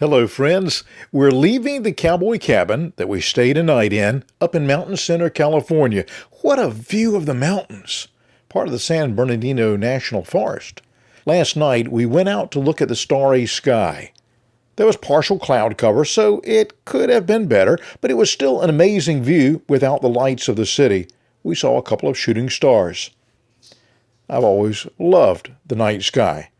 Hello, friends. We're leaving the cowboy cabin that we stayed a night in up in Mountain Center, California. What a view of the mountains! Part of the San Bernardino National Forest. Last night, we went out to look at the starry sky. There was partial cloud cover, so it could have been better, but it was still an amazing view without the lights of the city. We saw a couple of shooting stars. I've always loved the night sky,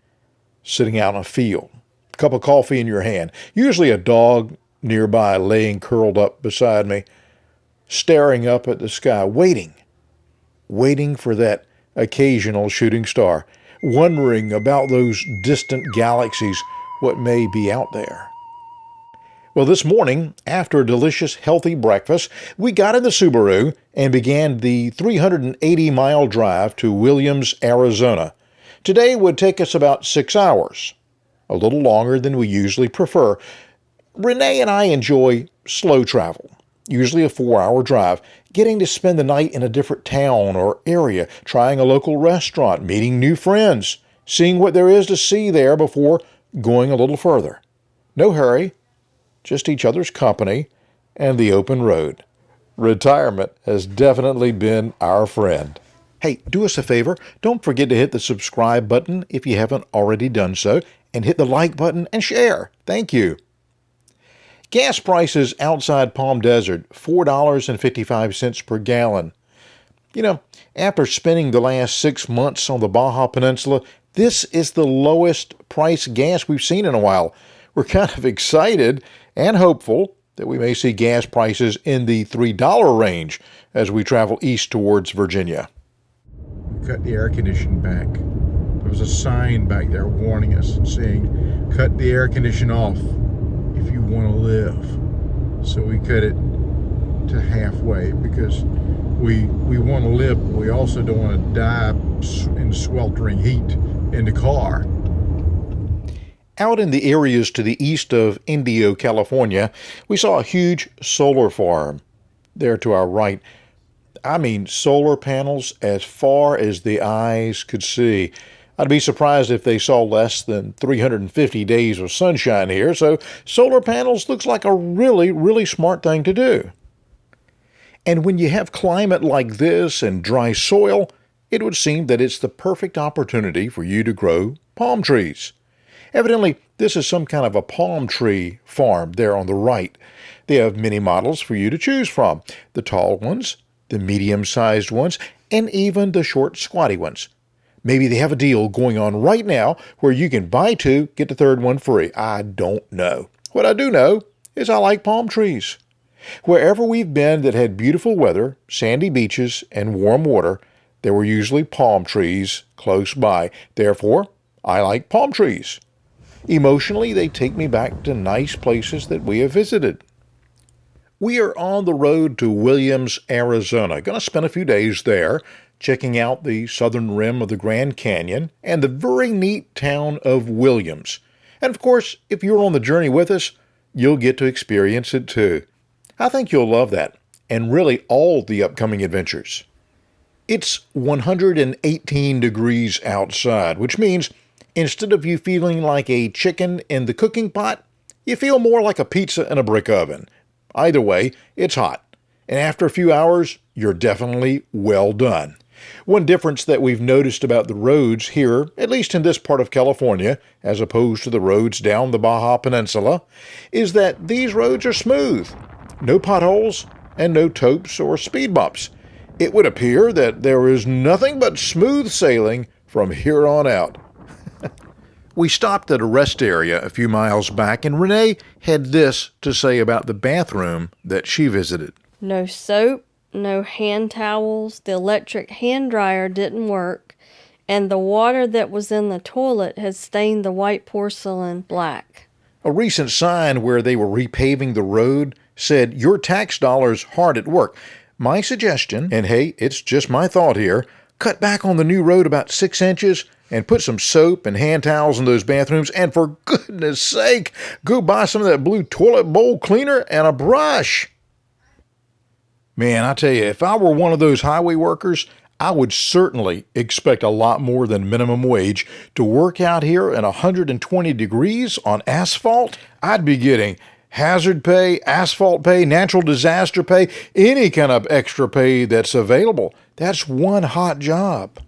sitting out in a field. Cup of coffee in your hand, usually a dog nearby laying curled up beside me, staring up at the sky, waiting for that occasional shooting star, wondering about those distant galaxies, what may be out there. Well, this morning, after a delicious, healthy breakfast, we got in the Subaru and began the 380-mile drive to Williams, Arizona. Today would take us about 6 hours. A little longer than we usually prefer. Renee and I enjoy slow travel, usually a 4-hour drive, getting to spend the night in a different town or area, trying a local restaurant, meeting new friends, seeing what there is to see there before going a little further. No hurry, just each other's company and the open road. Retirement has definitely been our friend. Hey, do us a favor. Don't forget to hit the subscribe button if you haven't already done so, and hit the like button and share. Thank you. Gas prices outside Palm Desert, $4.55 per gallon. You know, after spending the last 6 months on the Baja Peninsula, this is the lowest price gas we've seen in a while. We're kind of excited and hopeful that we may see gas prices in the $3 range as we travel east towards Virginia. We cut the air conditioning back. There was a sign back there warning us and saying, cut the air conditioning off if you want to live. So we cut it to halfway because we want to live, but we also don't want to die in sweltering heat in the car. Out in the areas to the east of Indio, California, we saw a huge solar farm there to our right. I mean, solar panels as far as the eyes could see. I'd be surprised if they saw less than 350 days of sunshine here, so solar panels looks like a really, really smart thing to do. And when you have climate like this and dry soil, it would seem that it's the perfect opportunity for you to grow palm trees. Evidently, this is some kind of a palm tree farm there on the right. They have many models for you to choose from. The tall ones, the medium-sized ones, and even the short, squatty ones. Maybe they have a deal going on right now where you can buy 2, get the 3rd one free. I don't know. What I do know is I like palm trees. Wherever we've been that had beautiful weather, sandy beaches, and warm water, there were usually palm trees close by. Therefore, I like palm trees. Emotionally, they take me back to nice places that we have visited. We are on the road to Williams, Arizona. Going to spend a few days there, checking out the southern rim of the Grand Canyon and the very neat town of Williams. And of course, if you're on the journey with us, you'll get to experience it too. I think you'll love that, and really all the upcoming adventures. It's 118 degrees outside, which means instead of you feeling like a chicken in the cooking pot, you feel more like a pizza in a brick oven. Either way, it's hot, and after a few hours, you're definitely well done. One difference that we've noticed about the roads here, at least in this part of California, as opposed to the roads down the Baja Peninsula, is that these roads are smooth. No potholes and no topes or speed bumps. It would appear that there is nothing but smooth sailing from here on out. We stopped at a rest area a few miles back, and Renee had this to say about the bathroom that she visited. No soap, no hand towels, the electric hand dryer didn't work, and the water that was in the toilet had stained the white porcelain black. A recent sign where they were repaving the road said, "Your tax dollars hard at work." My suggestion, and hey, it's just my thought here, cut back on the new road about 6 inches and put some soap and hand towels in those bathrooms, and for goodness sake, go buy some of that blue toilet bowl cleaner and a brush. Man, I tell you, if I were one of those highway workers, I would certainly expect a lot more than minimum wage to work out here in 120 degrees on asphalt. I'd be getting hazard pay, asphalt pay, natural disaster pay, any kind of extra pay that's available. That's one hot job.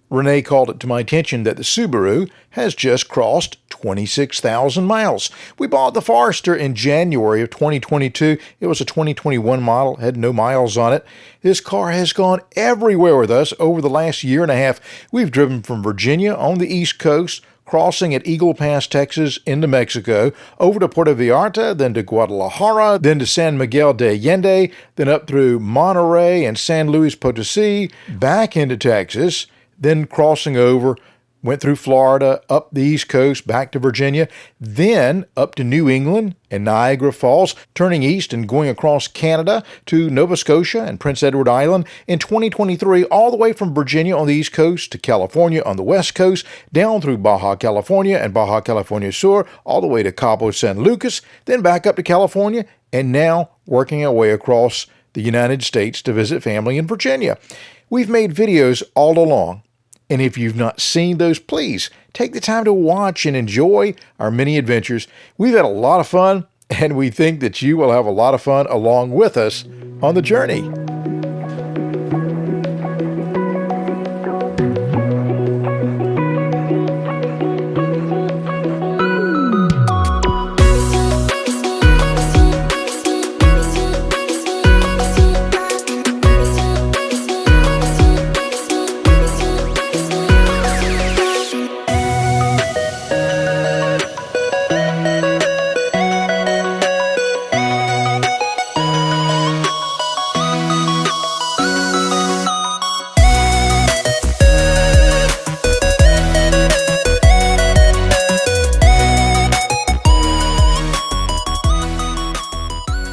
Renee called it to my attention that the Subaru has just crossed 26,000 miles. We bought the Forester in January of 2022. It was a 2021 model, had no miles on it. This car has gone everywhere with us over the last year and a half. We've driven from Virginia on the East Coast, crossing at Eagle Pass, Texas, into Mexico, over to Puerto Vallarta, then to Guadalajara, then to San Miguel de Allende, then up through Monterrey and San Luis Potosí, back into Texas, then crossing over, went through Florida, up the East Coast, back to Virginia, then up to New England and Niagara Falls, turning east and going across Canada to Nova Scotia and Prince Edward Island. In 2023, all the way from Virginia on the East Coast to California on the West Coast, down through Baja, California and Baja California Sur, all the way to Cabo San Lucas, then back up to California, and now working our way across the United States to visit family in Virginia. We've made videos all along, and if you've not seen those, please take the time to watch and enjoy our many adventures. We've had a lot of fun, and we think that you will have a lot of fun along with us on the journey.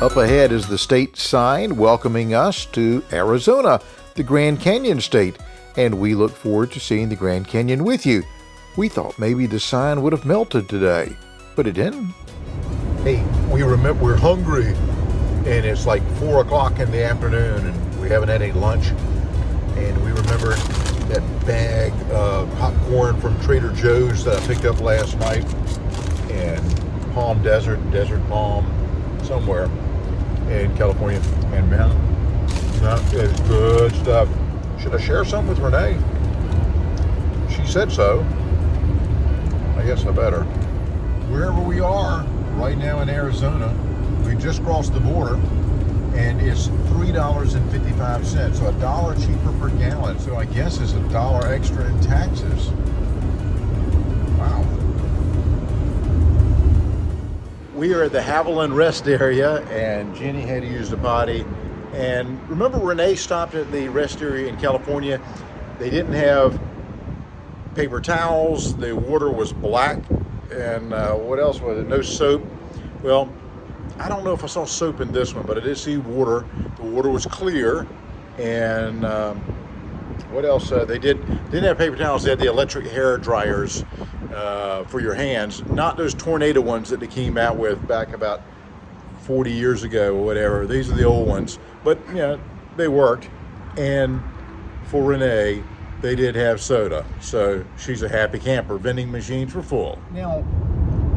Up ahead is the state sign welcoming us to Arizona, the Grand Canyon state, and we look forward to seeing the Grand Canyon with you. We thought maybe the sign would have melted today, but it didn't. Hey, we remember we're hungry, and it's like 4 o'clock in the afternoon, and we haven't had any lunch, and we remembered that bag of popcorn from Trader Joe's that I picked up last night, and Palm Desert Palm, somewhere in California, and man, that is good stuff. Should I share something with Renee? She said so. I guess I better. Wherever we are right now in Arizona, we just crossed the border, and it's $3.55, so $1 cheaper per gallon. So I guess it's $1 extra in taxes. Wow. We are at the Haviland rest area, and Jenny had to use the potty. And remember, Renee stopped at the rest area in California. They didn't have paper towels. The water was black. And what else was it? No soap. Well, I don't know if I saw soap in this one, but I did see water. The water was clear. And what else? They didn't have paper towels. They had the electric hair dryers for your hands, not those tornado ones that they came out with back about 40 years ago or whatever. These are the old ones, but you know, they worked. And for Renee, they did have soda, so she's a happy camper. Vending machines were full. Now,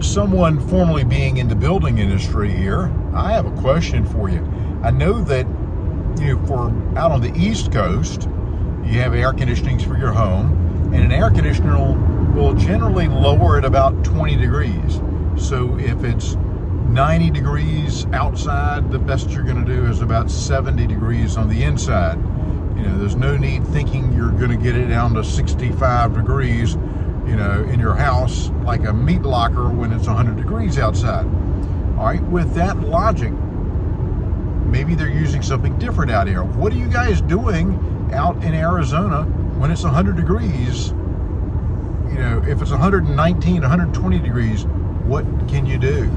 someone formerly being in the building industry here, I have a question for you. I know that for out on the East Coast, you have air conditionings for your home, and an air conditioner will generally lower at about 20 degrees. So if it's 90 degrees outside, the best you're going to do is about 70 degrees on the inside. There's no need thinking you're going to get it down to 65 degrees, in your house like a meat locker when it's 100 degrees outside. All right, with that logic, maybe they're using something different out here. What are you guys doing out in Arizona when it's 100 degrees? If it's 119, 120 degrees, what can you do?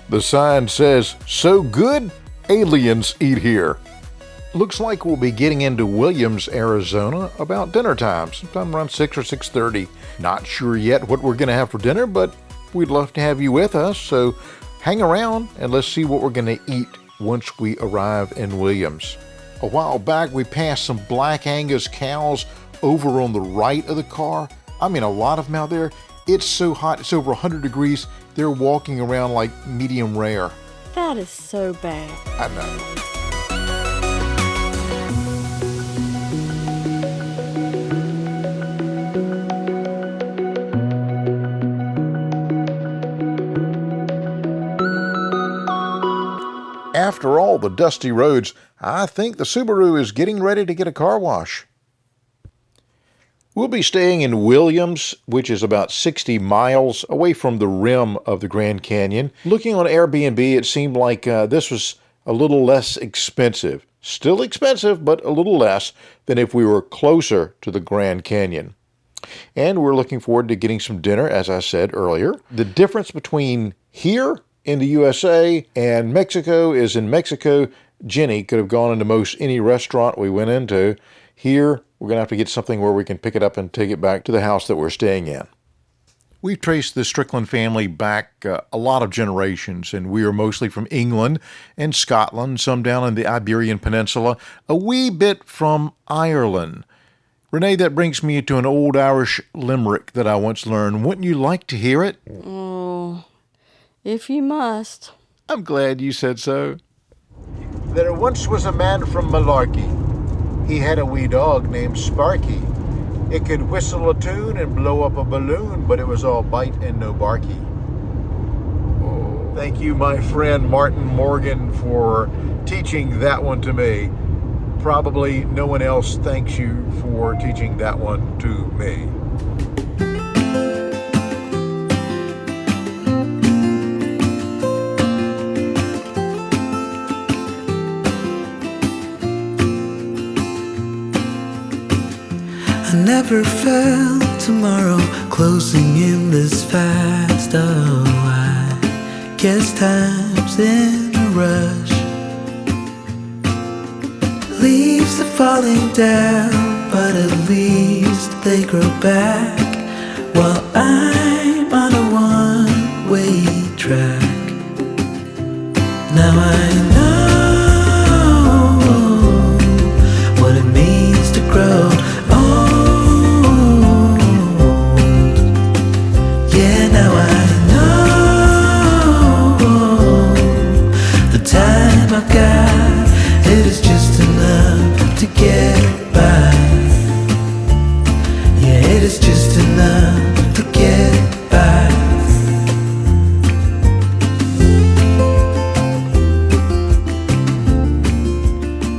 The sign says, "So good, aliens eat here." Looks like we'll be getting into Williams, Arizona about dinner time, sometime around 6 or 6:30. Not sure yet what we're going to have for dinner, but we'd love to have you with us, so hang around and let's see what we're going to eat once we arrive in Williams. A while back, we passed some Black Angus cows over on the right of the car. I mean, a lot of them out there. It's so hot, it's over 100 degrees. They're walking around like medium rare. That is so bad. I know. After all the dusty roads, I think the Subaru is getting ready to get a car wash. We'll be staying in Williams, which is about 60 miles away from the rim of the Grand Canyon. Looking on Airbnb, it seemed like this was a little less expensive. Still expensive, but a little less than if we were closer to the Grand Canyon. And we're looking forward to getting some dinner, as I said earlier. The difference between here in the USA and Mexico is in Mexico, Jenny could have gone into most any restaurant we went into. Here, we're going to have to get something where we can pick it up and take it back to the house that we're staying in. We've traced the Strickland family back a lot of generations, and we are mostly from England and Scotland, some down in the Iberian Peninsula, a wee bit from Ireland. Renee, that brings me to an old Irish limerick that I once learned. Wouldn't you like to hear it? Oh, if you must. I'm glad you said so. There once was a man from Malarkey. He had a wee dog named Sparky. It could whistle a tune and blow up a balloon, but it was all bite and no barky. Oh. Thank you, my friend Martin Morgan, for teaching that one to me. Probably no one else thanks you for teaching that one to me. I never felt tomorrow closing in this fast. Oh, I guess time's in a rush. Leaves are falling down, but at least they grow back, while I'm on a one-way track. Now I know what it means to grow old. Yeah, now I know the time I've got, it is just enough to get by. Yeah, it is just enough to get by.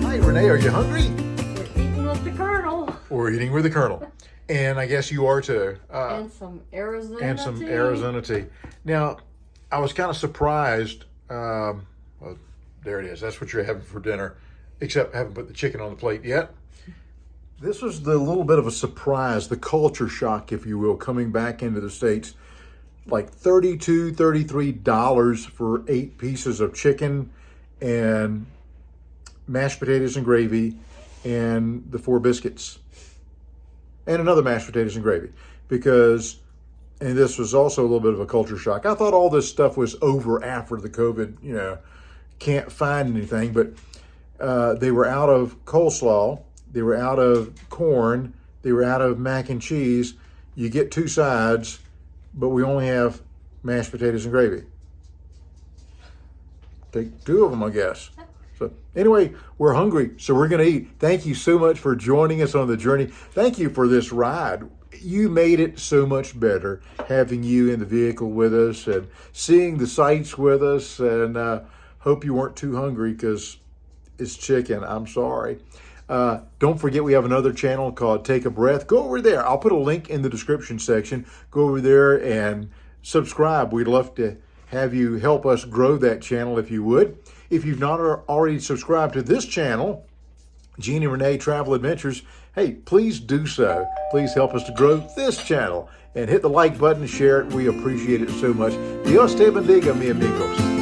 Hi, Renee, are you hungry? We're eating with the Colonel. We're eating with the Colonel. And I guess you are too. And some Arizona And some tea. Arizona tea. Now, I was kind of surprised. Well, there it is. That's what you're having for dinner. Except I haven't put the chicken on the plate yet. This was the little bit of a surprise, the culture shock, if you will, coming back into the States. Like $32, $33 for 8 pieces of chicken and mashed potatoes and gravy and the 4 biscuits. And another mashed potatoes and gravy. Because, and this was also a little bit of a culture shock. I thought all this stuff was over after the COVID, can't find anything, but they were out of coleslaw, they were out of corn, they were out of mac and cheese. You get 2 sides, but we only have mashed potatoes and gravy. Take 2 of them, I guess. So anyway, we're hungry, so we're going to eat. Thank you so much for joining us on the journey. Thank you for this ride. You made it so much better having you in the vehicle with us and seeing the sights with us, and hope you weren't too hungry because it's chicken. I'm sorry. Don't forget we have another channel called Take a Breath. Go over there. I'll put a link in the description section. Go over there and subscribe. We'd love to have you help us grow that channel if you would. If you've not already subscribed to this channel, Gene and Renee Travel Adventures, hey, please do so. Please help us to grow this channel and hit the like button and share it. We appreciate it so much. Dios te bendiga, mi amigos.